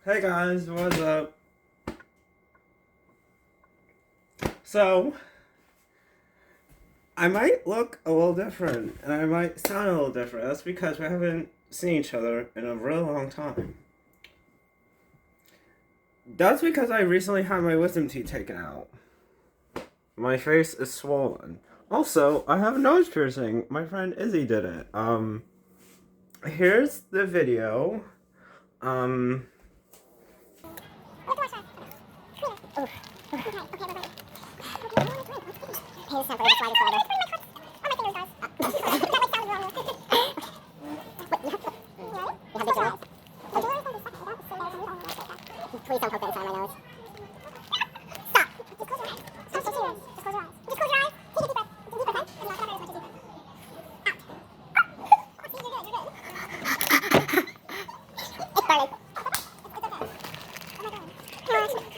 Hey guys, what's up? So, I might look a little different and I might sound a little different. That's because we haven't seen each other in a really long time. That's because I recently had my wisdom teeth taken out. My face is swollen. Also, I have a nose piercing. My friend Izzy did it. Here's the video. Um, Please don't poke that inside my nose. Stop. Just close your eyes. Just close your eyes. Just close your eyes. Take a deep breath. Take a deep breath, okay? And now cover it as much as you can. Out. See, you're good. You're good. It's burning. It's okay. Oh my god. I love this. What are you doing? Yeah, this is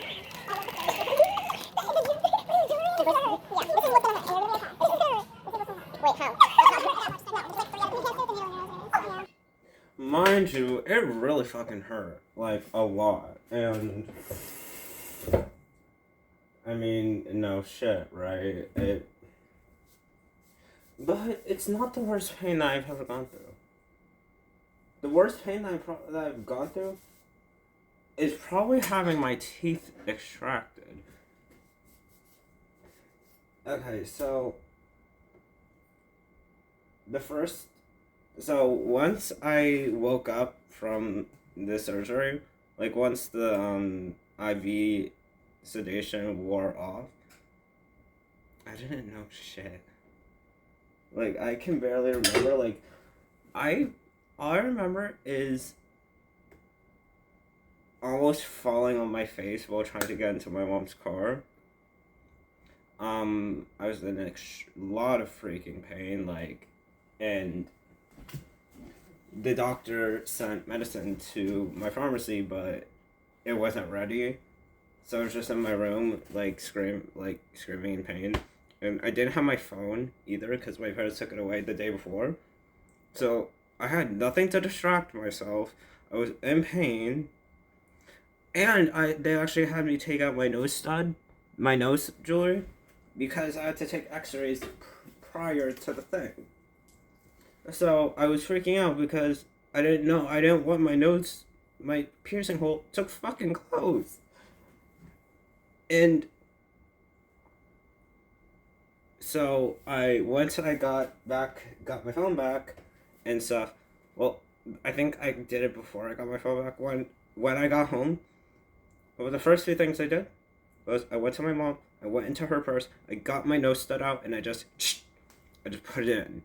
what's gonna hurt. You're gonna get hot. This is gonna hurt. This is what's gonna hurt. Wait, how? Mind you, it really fucking hurt. Like, a lot. And I mean, no shit, right? But it's not the worst pain that I've ever gone through. The worst pain that I've gone through is probably having my teeth extracted. Okay, so once I woke up from the surgery, like once the IV sedation wore off, I didn't know shit. Like, I can barely remember. Like, all I remember is almost falling on my face while trying to get into my mom's car. I was in a lot of freaking pain, like, and the doctor sent medicine to my pharmacy, but it wasn't ready. So I was just in my room, screaming in pain. And I didn't have my phone either because my parents took it away the day before. So I had nothing to distract myself. I was in pain. And they actually had me take out my nose jewelry, because I had to take x-rays prior to the thing. So I was freaking out because I didn't want my piercing hole to fucking close. And so once I got my phone back and stuff. Well, I think I did it before I got my phone back. When I got home, well, the first few things I did was I went to my mom, I went into her purse, I got my nose stud out, and I just put it in.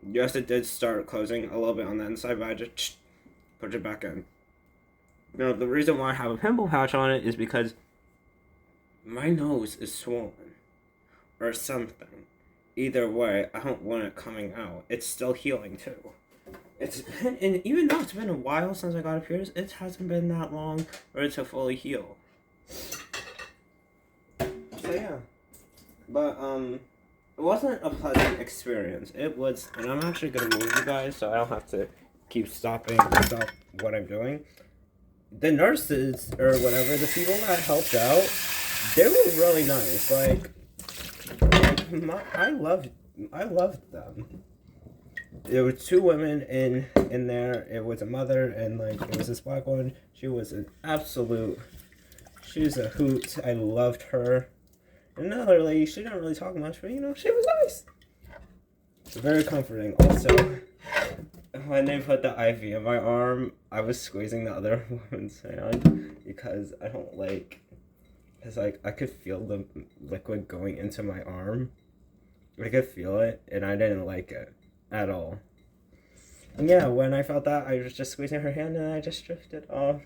Yes, it did start closing a little bit on the inside, but I just put it back in. Now, the reason why I have a pimple patch on it is because my nose is swollen. Or something. Either way, I don't want it coming out. It's still healing, too. And even though it's been a while since I got it pierced, it hasn't been that long for it to fully heal. So, yeah. But, it wasn't a pleasant experience. It was, and I'm actually gonna move you guys so I don't have to keep stopping to stop what I'm doing. The nurses, or whatever, the people that helped out, they were really nice. I loved them. There were two women in there. It was a mother and it was this black one. She was a hoot. I loved her. Another lady, she didn't really talk much, but she was nice. Very comforting. Also, when they put the IV in my arm, I was squeezing the other woman's hand because I could feel the liquid going into my arm. I could feel it, and I didn't like it at all. And yeah, when I felt that, I was just squeezing her hand, and I just drifted off.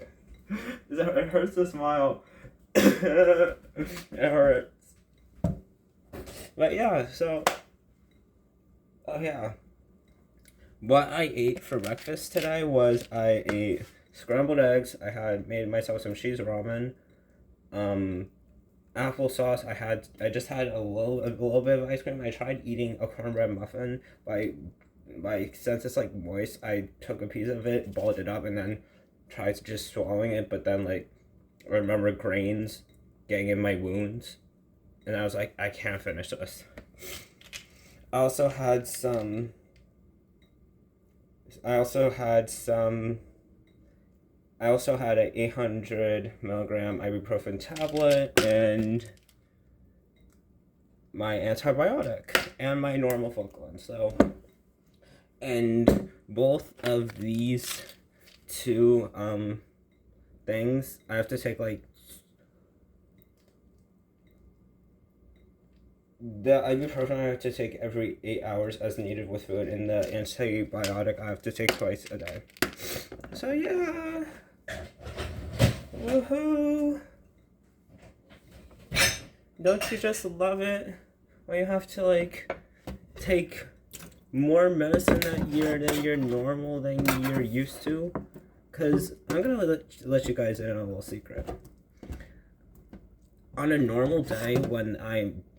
It hurts to smile. It hurts. But yeah, so... Oh yeah. What I ate for breakfast today was I ate scrambled eggs. I had made myself some cheese ramen. Applesauce. I just had a little bit of ice cream. I tried eating a cornbread muffin, but since it's moist, I took a piece of it, balled it up, and then tried just swallowing it, but then like I remember grains getting in my wounds, and I was like, I can't finish this. I also had some. I also had some. I also had an 800 milligram ibuprofen tablet and my antibiotic and my normal Focalin. So, and both of these two things I have to take like the ibuprofen I have to take every 8 hours as needed with food, and the antibiotic I have to take twice a day. So yeah, woohoo! Don't you just love it when you have to like take more medicine that year than you're normal than you're used to? Cause I'm gonna let you guys in on a little secret. On a normal day when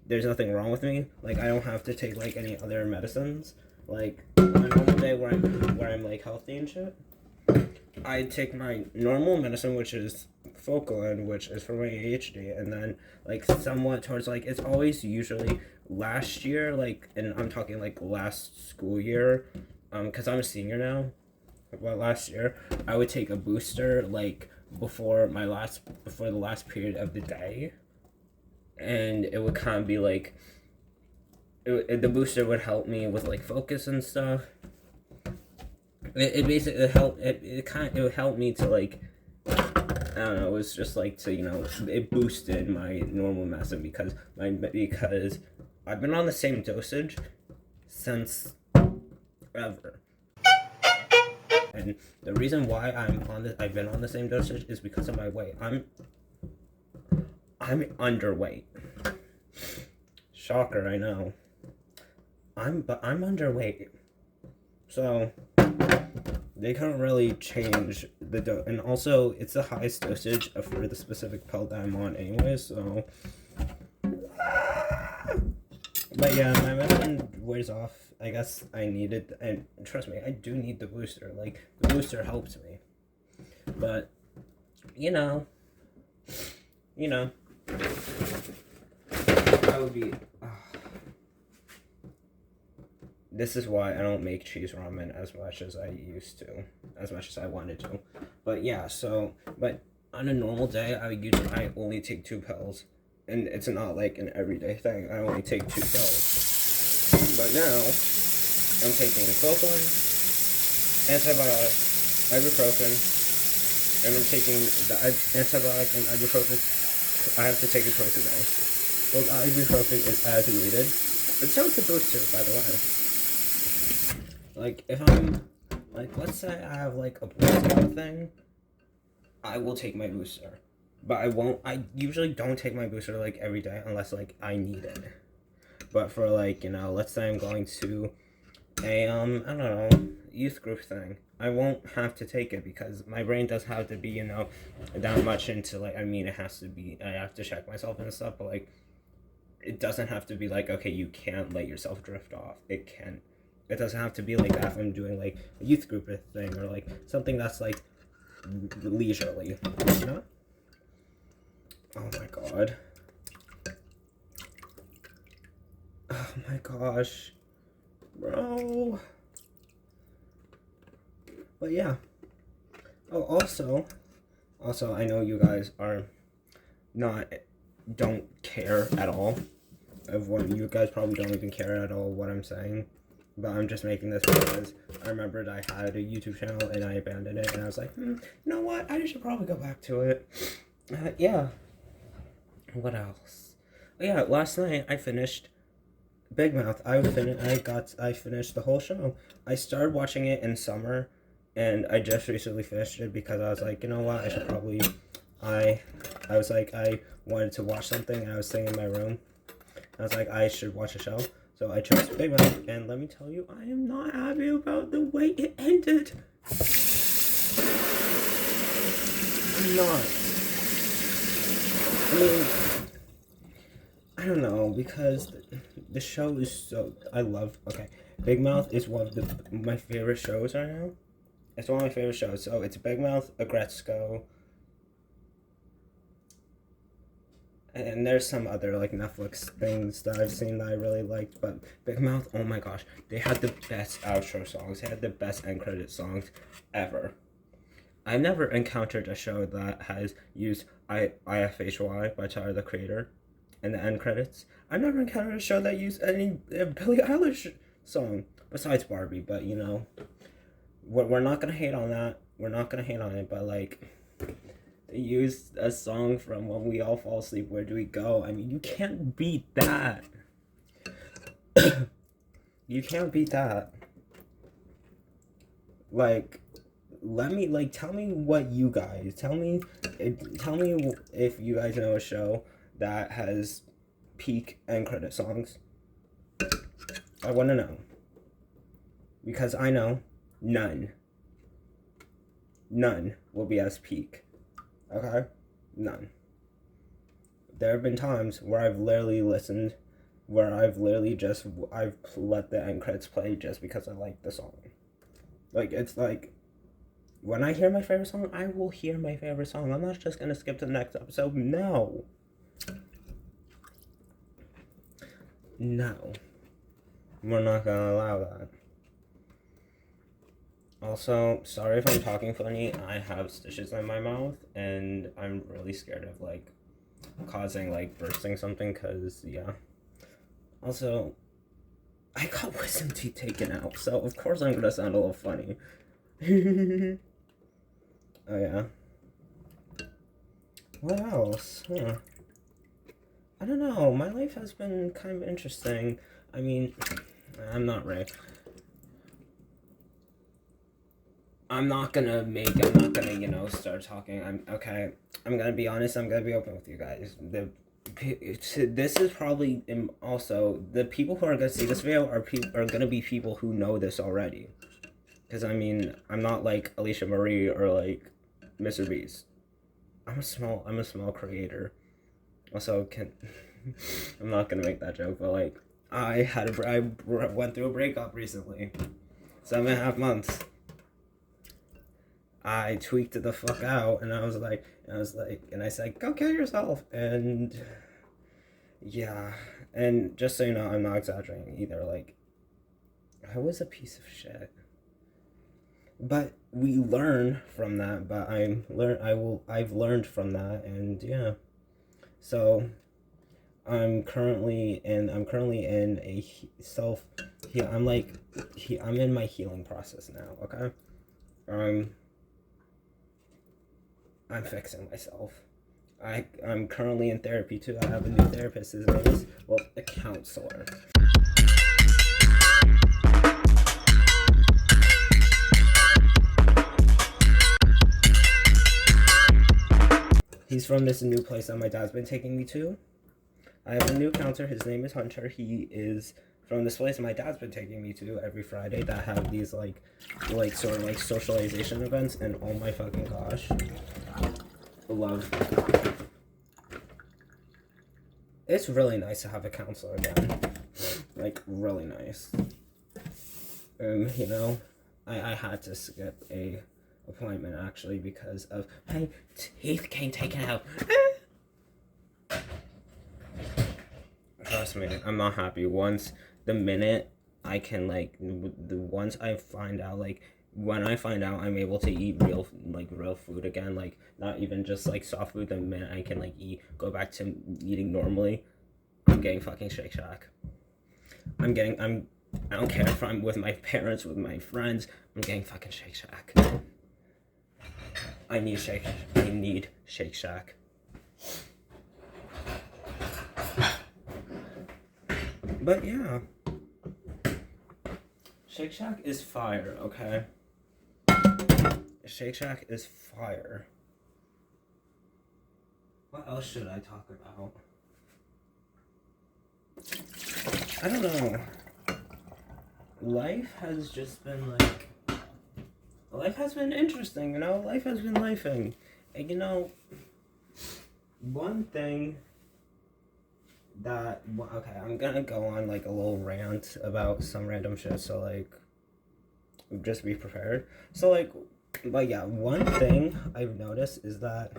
there's nothing wrong with me, like I don't have to take like any other medicines, like on a normal day where I'm like healthy and shit, I take my normal medicine, which is Focalin, which is for my ADHD, and then like somewhat towards like it's always usually last year, like, and I'm talking like last school year, cause I'm a senior now. Well, last year I would take a booster like before the last period of the day, and it would kind of be like the booster would help me with like focus and stuff. It basically helped. It would help me to like, I don't know. It was just like to, you know, it boosted my normal medicine because I've been on the same dosage since ever. And the reason why I've been on the same dosage is because of my weight. I'm underweight. Shocker, I know. I'm underweight. So they couldn't really change the dose, and also it's the highest dosage for the specific pill that I'm on anyway. So, but yeah, my medicine wears off. I guess I need it, and trust me, I do need the booster. Like, the booster helps me. But, you know, I would be... This is why I don't make cheese ramen as much as I used to, as much as I wanted to. But yeah, but on a normal day, I only take 2 pills. And it's not like an everyday thing. I only take 2 pills. But now, I'm taking Focalin, antibiotic, ibuprofen, and I'm taking the antibiotic and ibuprofen. I have to take it twice a day. Well, ibuprofen is as needed. But so is the booster, by the way. Like, if I'm, like, let's say I have, like, a blood thing, I will take my booster. But I usually don't take my booster, like, every day unless, like, I need it. But for, like, you know, let's say I'm going to a, I don't know, youth group thing, I won't have to take it because my brain does have to be, you know, that much into, like, I mean, it has to be, I have to check myself and stuff, but, like, it doesn't have to be, like, okay, you can't let yourself drift off. It can. It doesn't have to be like that if I'm doing, like, a youth group thing or, like, something that's, like, leisurely, you know? Oh, my God. Oh, my gosh. Bro. But, yeah. Oh, also, I know you guys don't care at all of what, you guys probably don't even care at all what I'm saying. But I'm just making this because I remembered I had a YouTube channel and I abandoned it, and I was like, you know what? I should probably go back to it. Yeah. What else? Oh, yeah, last night I finished Big Mouth. I finished the whole show. I started watching it in summer, and I just recently finished it because I was like, you know what? I should probably. I was like, I wanted to watch something, and I was sitting in my room. I was like, I should watch a show. So I chose Big Mouth, and let me tell you, I am not happy about the way it ended. I'm not. I mean, I don't know, because the show is so, okay, Big Mouth is one of my favorite shows right now, It's one of my favorite shows. So it's Big Mouth, Agretzko, and there's some other like Netflix things that I've seen that I really liked. But Big Mouth, oh my gosh, they had the best outro songs. They had the best end credit songs ever. I've never encountered a show that has used IFHY by Tyler the Creator in the end credits. I've never encountered a show that used any Billie Eilish song besides Barbie. But you know, we're not gonna hate on that. We're not gonna hate on it. But like, they used a song from When We All Fall Asleep. Where do we go? I mean, you can't beat that. You can't beat that. Like, tell me what you guys tell me if you guys know a show that has peak end credit songs. I want to know, because I know none will be as peak. Okay, none. There have been times where I've literally listened, where I've let the end credits play just because I like the song. Like, it's like, when I hear my favorite song, I will hear my favorite song. I'm not just gonna skip to the next episode. No. No. We're not gonna allow that. Also, sorry if I'm talking funny. I have stitches in my mouth, and I'm really scared of, like, causing, like, bursting something, because, yeah. Also, I got wisdom teeth taken out, so of course I'm gonna sound a little funny. Oh, yeah. What else? Huh. I don't know. My life has been kind of interesting. I mean, I'm not Ray. I'm not gonna, you know, start talking. I'm gonna be honest. I'm gonna be open with you guys. This is probably also the people who are gonna see this video are gonna be people who know this already. Because I mean, I'm not like Alicia Marie or like Mr. Beast. I'm a small creator. Also, I'm not gonna make that joke, but like, I went through a breakup recently, 7.5 months. I tweaked it the fuck out, and I said, go kill yourself, and yeah, and just so you know, I'm not exaggerating either. Like, I was a piece of shit. But we learn from that. But I've learned from that, and yeah. So I'm currently in a I'm in my healing process now. Okay, I'm fixing myself. I'm currently in therapy too. I have a new therapist. His name is, well, a counselor. He's from this new place that my dad's been taking me to. I have a new counselor. His name is Hunter. He is from this place my dad's been taking me to every Friday that have these like sort of like socialization events, and oh my fucking gosh. Love. It's really nice to have a counselor again. Like, really nice. You know, I had to skip a appointment actually because of my teeth getting taken out. Trust me, I'm not happy. The minute I can, like, once I find out, like, when I find out I'm able to eat real food again, like, not even just, like, soft food, the minute I can, like, go back to eating normally, I'm getting fucking Shake Shack. I don't care if I'm with my parents, with my friends, I'm getting fucking Shake Shack. I need Shake Shack. But yeah. Shake Shack is fire, okay? Shake Shack is fire. What else should I talk about? I don't know. Life has been interesting, you know? Life has been lifing. And you know, one thing that, okay, I'm gonna go on like a little rant about some random shit, so like, just be prepared. So like, but yeah, one thing I've noticed is that,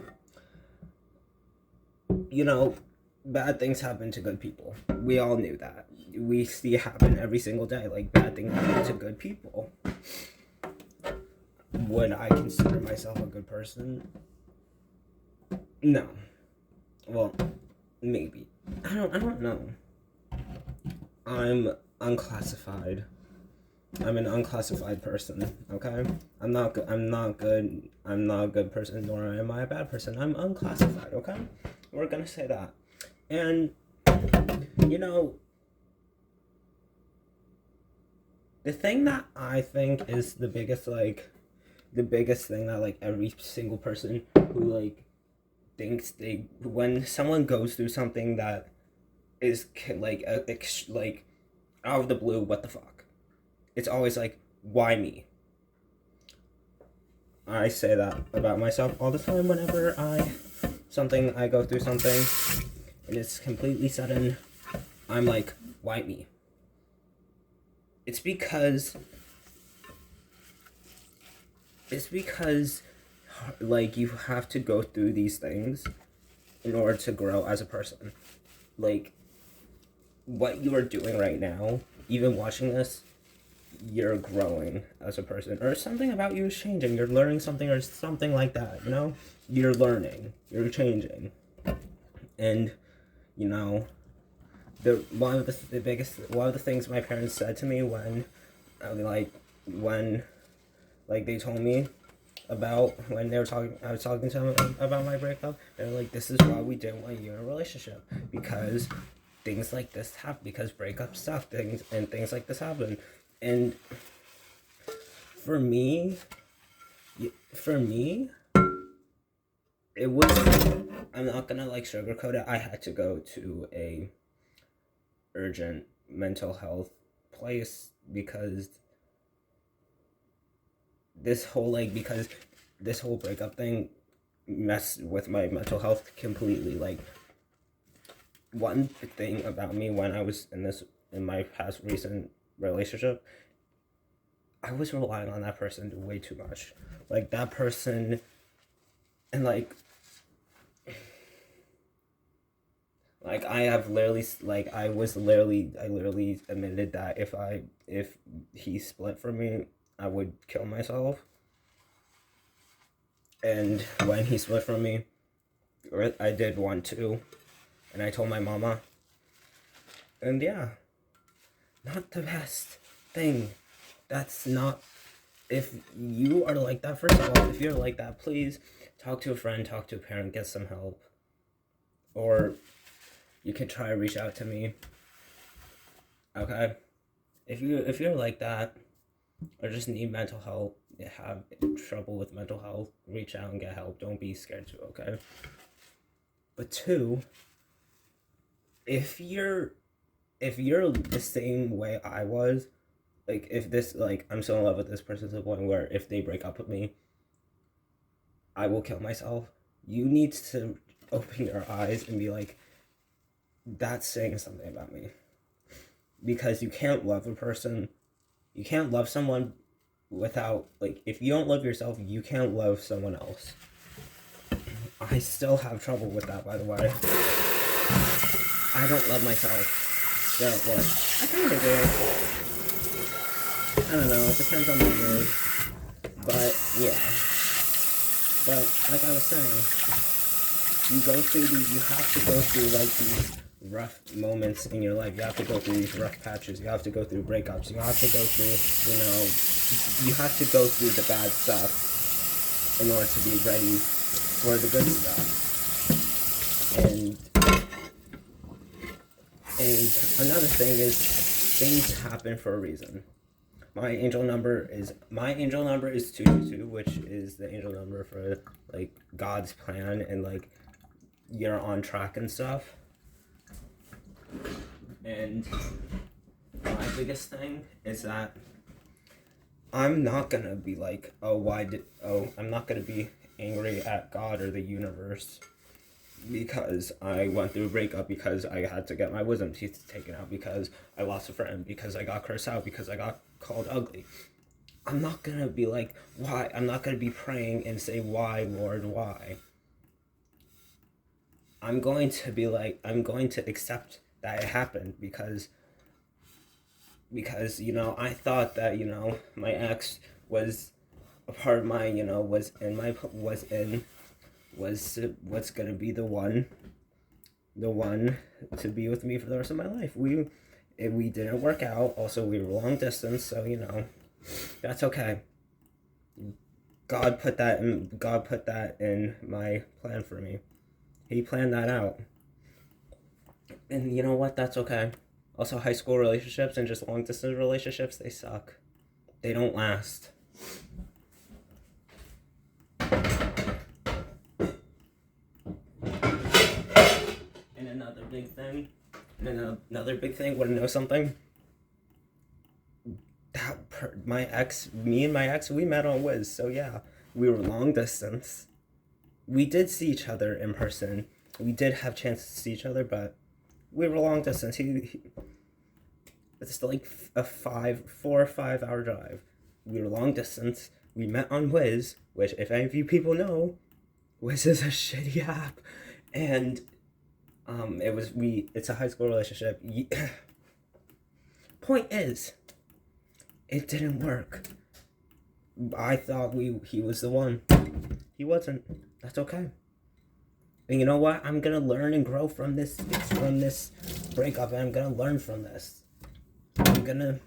you know, bad things happen to good people. We all knew that. We see it happen every single day. Like, bad things happen to good people. Would I consider myself a good person? No. Well, maybe. I don't know. I'm unclassified. I'm an unclassified person, okay? I'm not good. I'm not a good person, nor am I a bad person. I'm unclassified, okay? We're gonna say that. And, you know, the thing that I think is the biggest thing that, like, every single person who, like, thinks when someone goes through something that is, like, like, out of the blue, what the fuck? It's always like, why me? I say that about myself all the time whenever I go through something and it's completely sudden. I'm like, why me? It's because like, you have to go through these things in order to grow as a person. Like, what you are doing right now, even watching this, you're growing as a person, or something about you is changing. You're learning something, or something like that, you know? You're learning, you're changing. And, you know, one of the things my parents said to me when they told me about, when I was talking to them about my breakup, they're like, this is why we didn't want you in a relationship, because things like this happen, because breakups suck, things like this happen. And for me, it was, I'm not gonna, like, sugarcoat it, I had to go to a urgent mental health place because this whole breakup thing messed with my mental health completely. Like, one thing about me when I was in my past recent relationship, I was relying on that person way too much. Like, that person, and like I literally admitted that if he split from me, I would kill myself. And when he split from me, I did want to, and I told my mama. And yeah, not the best thing. That's not, if you are like that, first of all, if you're like that, please talk to a friend, talk to a parent, get some help. Or you can try to reach out to me. Okay? If you're like that, or just need mental help, have trouble with mental health, reach out and get help. Don't be scared to, okay? But two, if you're the same way I was, like, if this, like, I'm so in love with this person to the point where if they break up with me, I will kill myself, you need to open your eyes and be like, that's saying something about me. Because you can't love a person, you can't love someone without, like, if you don't love yourself, you can't love someone else. I still have trouble with that, by the way. I don't love myself. Yeah, what? I kind of do. I don't know, it depends on the mood. But, yeah. But, like I was saying, you have to go through, like, these rough moments in your life. You have to go through these rough patches. You have to go through breakups. You have to go through, you have to go through the bad stuff in order to be ready for the good stuff. And another thing is, things happen for a reason. My angel number is 222, which is the angel number for, like, God's plan and, like, you're on track and stuff. And my biggest thing is that I'm not gonna be like, I'm not gonna be angry at God or the universe because I went through a breakup, because I had to get my wisdom teeth taken out, because I lost a friend, because I got cursed out, because I got called ugly. I'm not gonna be like, why? I'm not gonna be praying and say, why, Lord, why? I'm going to be like, I'm going to accept that it happened because I thought that, my ex was a part of my, was gonna be the one to be with me for the rest of my life. We didn't work out. Also, we were long distance, so that's okay. God put that in my plan for me. He planned that out. And you know what? That's okay. Also, high school relationships and just long distance relationships, they suck. They don't last. And another big thing, want to know something? Me and my ex, we met on Wiz, so yeah, we were long distance. We did see each other in person. We did have chances to see each other, but we were long distance. It's like a 4 or 5 hour drive. We were long distance. We met on Wiz, which, if any of you people know, Wiz is a shitty app, and it's a high school relationship. Point is, it didn't work. I thought he was the one. He wasn't. That's okay. And you know what? I'm gonna learn and grow from this breakup, and I'm gonna learn from this. I'm gonna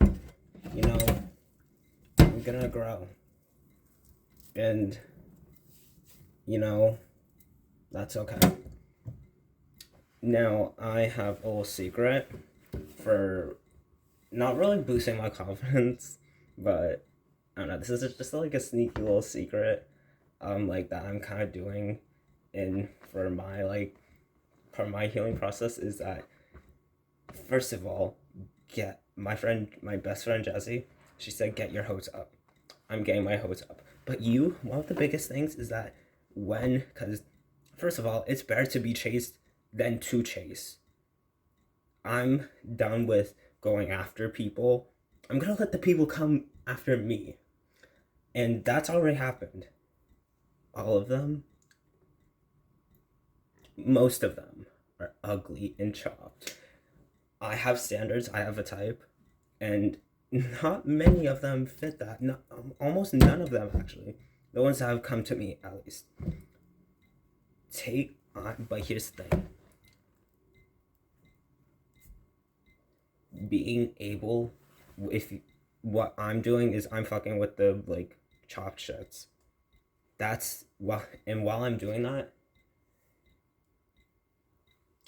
grow. And that's okay. Now I have a little secret for not really boosting my confidence, but I don't know, this is just like a sneaky little secret like that I'm kind of doing for my healing process, is that, first of all, get my best friend Jessie, she said, get your hopes up. I'm getting my hopes up. But one of the biggest things is that because first of all, it's better to be chased than to chase. I'm done with going after people. I'm gonna let the people come after me. And that's already happened. All of them, most of them, are ugly and chopped. I have standards, I have a type, and not many of them fit that. Almost none of them, actually. The ones that have come to me, at least. But here's the thing. Being able, what I'm doing is I'm fucking with the, chopped shits. While I'm doing that,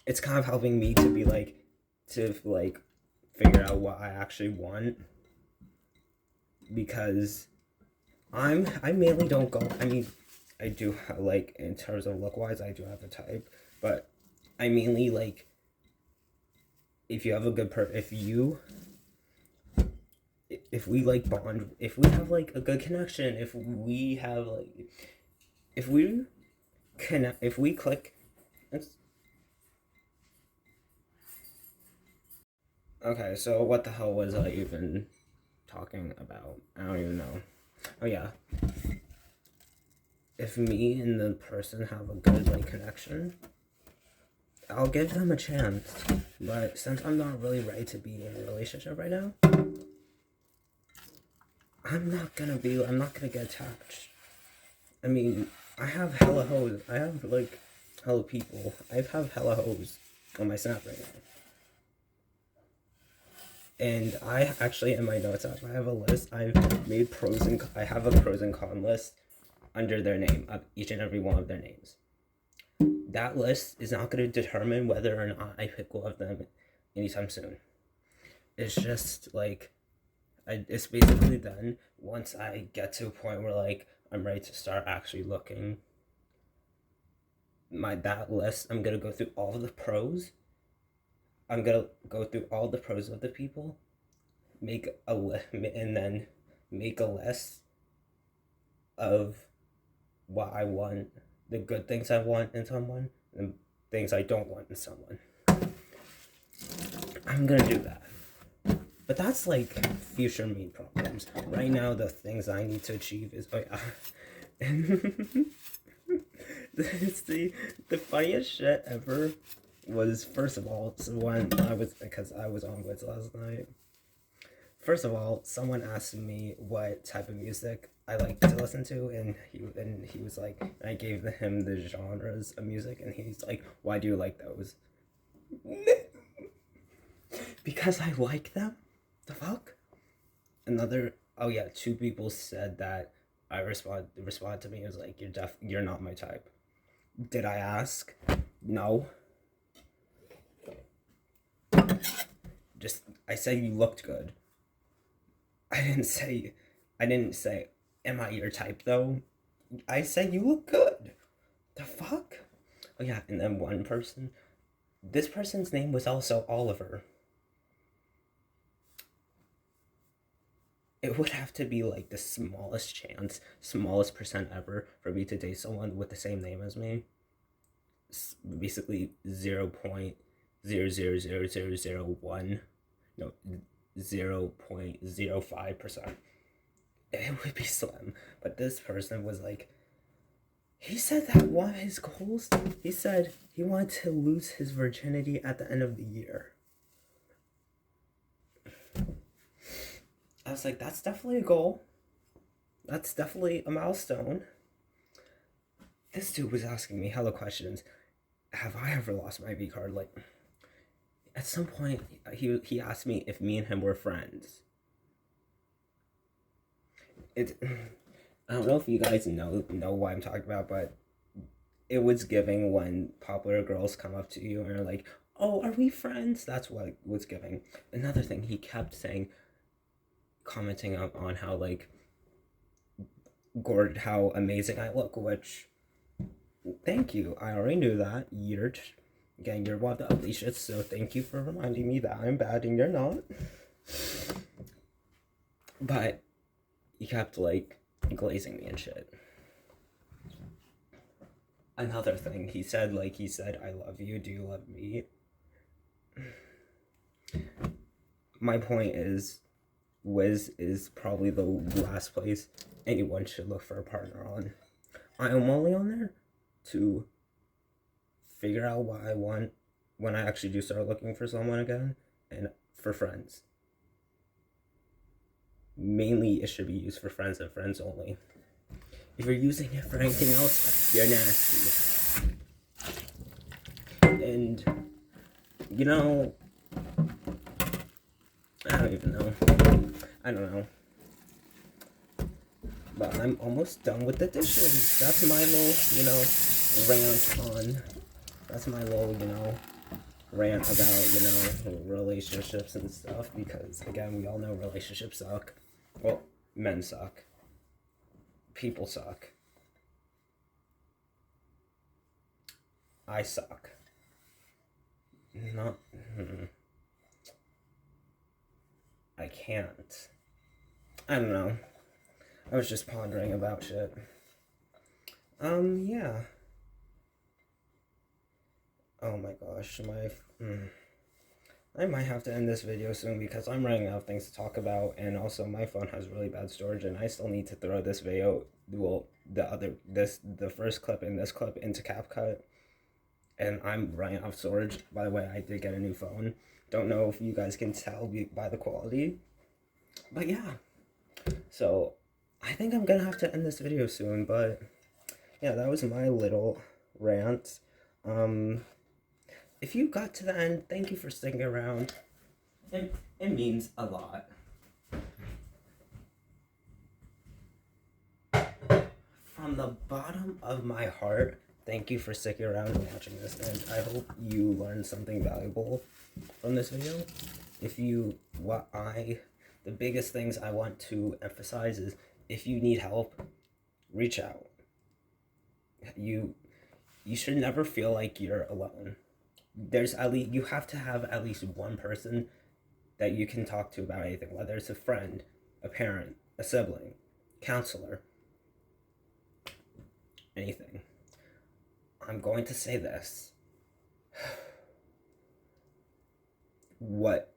it's kind of helping me to be, figure out what I actually want. Because I mainly don't go, I do, in terms of look-wise, I do have a type, but I mainly, if you have a good if we bond, if we have a good connection, if we have if we connect, if we click, okay, so what the hell was I even talking about? I don't even know. Oh yeah, if me and the person have a good connection, I'll give them a chance. But since I'm not really ready to be in a relationship right now, I'm not gonna get attached. I have hella hoes. I have hella people. I have hella hoes on my Snap right now. And I actually, in my notes app, I have a list. I have a pros and con list under their name, of each and every one of their names. That list is not going to determine whether or not I pick one of them anytime soon. It's just it's basically done once I get to a point where I'm ready to start actually looking. That list, I'm gonna go through all of the pros. I'm gonna go through all the pros of the people, and then make a list of what I want, the good things I want in someone, and things I don't want in someone. I'm gonna do that. But that's like future me problems. Right now, the things I need to achieve is, oh yeah. It's the funniest shit ever was, first of all, so when I was, because I was on Wiz last night. First of all, someone asked me what type of music I like to listen to, and he was like, I gave him the genres of music, and he's like, why do you like those? Because I like them. The fuck? Oh yeah, two people said that. I respond to me, it was like, you're not my type. Did I ask? No. I said you looked good. I didn't say, am I your type though? I said you look good. The fuck? Oh yeah, and then this person's name was also Oliver. It would have to be like the smallest percent ever for me to date someone with the same name as me. Basically 0.0000001, no, 0.05%. It would be slim. But this person was like, he said that one of his goals, he said he wanted to lose his virginity at the end of the year. I was like, that's definitely a goal. That's definitely a milestone. This dude was asking me hella questions. Have I ever lost my V card? Like, at some point, he asked me if me and him were friends. I don't know if you guys know what I'm talking about, but it was giving when popular girls come up to you and are like, oh, are we friends? That's what it was giving. Another thing, he kept saying, commenting on how, like, how amazing I look, which, thank you. I already knew that. You're one of the ugly shits, so thank you for reminding me that I'm bad and you're not. But he kept, like, glazing me and shit. Another thing, he said, I love you, do you love me? My point is, Wiz is probably the last place anyone should look for a partner on. I am only on there to figure out what I want when I actually do start looking for someone again, and for friends. Mainly, it should be used for friends and friends only. If you're using it for anything else, you're nasty. And, you know, I don't even know. I don't know. But I'm almost done with the dishes. That's my little, rant on. That's my little, rant about, relationships and stuff. Because, again, we all know relationships suck. Well, men suck. People suck. I suck. I can't. I don't know. I was just pondering about shit. Yeah. Oh my gosh, I might have to end this video soon because I'm running out of things to talk about, and also my phone has really bad storage, and I still need to throw this video, the first clip and this clip into CapCut, and I'm running out of storage. By the way, I did get a new phone. Don't know if you guys can tell by the quality, but yeah. So, I think I'm gonna have to end this video soon, but yeah, that was my little rant. If you got to the end, thank you for sticking around. It means a lot. From the bottom of my heart, thank you for sticking around and watching this, and I hope you learned something valuable from this video. The biggest things I want to emphasize is, if you need help, reach out. You should never feel like you're alone. You have to have at least one person that you can talk to about anything, whether it's a friend, a parent, a sibling, counselor, anything. I'm going to say this. What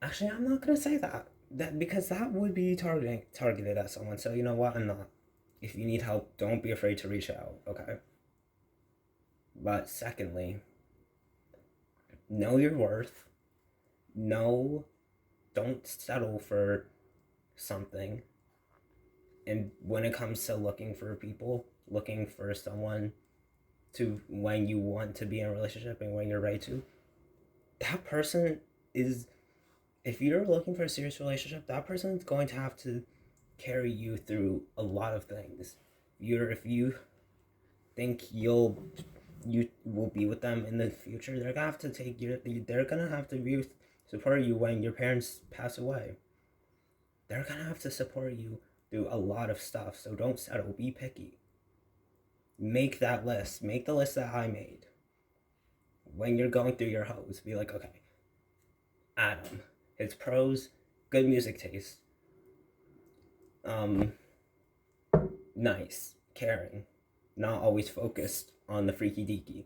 Actually, I'm not gonna say that. Because that would be targeted at someone. So you know what? I'm not. If you need help, don't be afraid to reach out, okay? But secondly, know your worth. Know, don't settle for something. And when it comes to looking for people, looking for someone to when you want to be in a relationship and when you're ready to, that person is, if you're looking for a serious relationship, that person's going to have to carry you through a lot of things. If you think you will be with them in the future, they're gonna have to they're gonna have to support you when your parents pass away. They're gonna have to support you through a lot of stuff. So don't settle. Be picky. Make that list. Make the list that I made. When you're going through your hoes, be like, okay, Adam, his pros, good music taste, nice, caring, not always focused on the freaky deaky.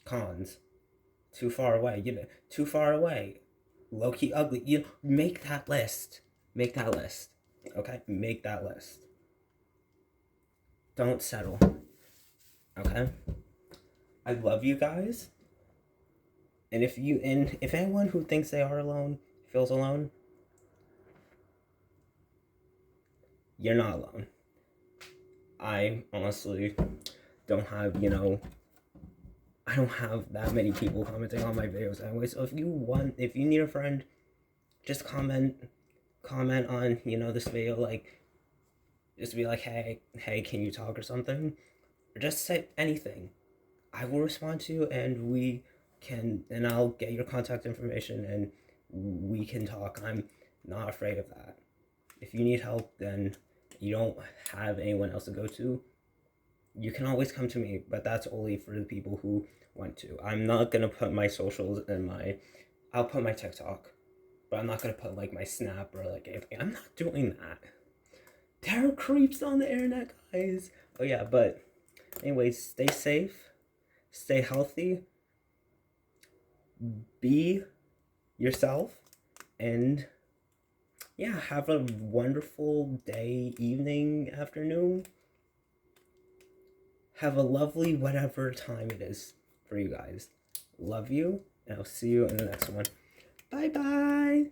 Cons, too far away, too far away, low key ugly. Make that list. Make that list. Okay? Make that list. Don't settle. Okay? I love you guys. And if anyone who thinks they are alone feels alone, you're not alone. I honestly don't have, I don't have that many people commenting on my videos anyway. So if you need a friend, just comment on, this video, like, just be like, hey, can you talk or something? Or just say anything. I will respond to you, and I'll get your contact information and we can talk. I'm not afraid of that. If you need help, then you don't have anyone else to go to, you can always come to me, but that's only for the people who want to. I'm not gonna put my socials I'll put my TikTok, but I'm not gonna put like my Snap or like anything. I'm not doing that. There are creeps on the internet, guys. Oh yeah, but anyways, stay safe, stay healthy, be yourself, and yeah, have a wonderful day, evening, afternoon. Have a lovely whatever time it is for you guys. Love you, and I'll see you in the next one. Bye bye.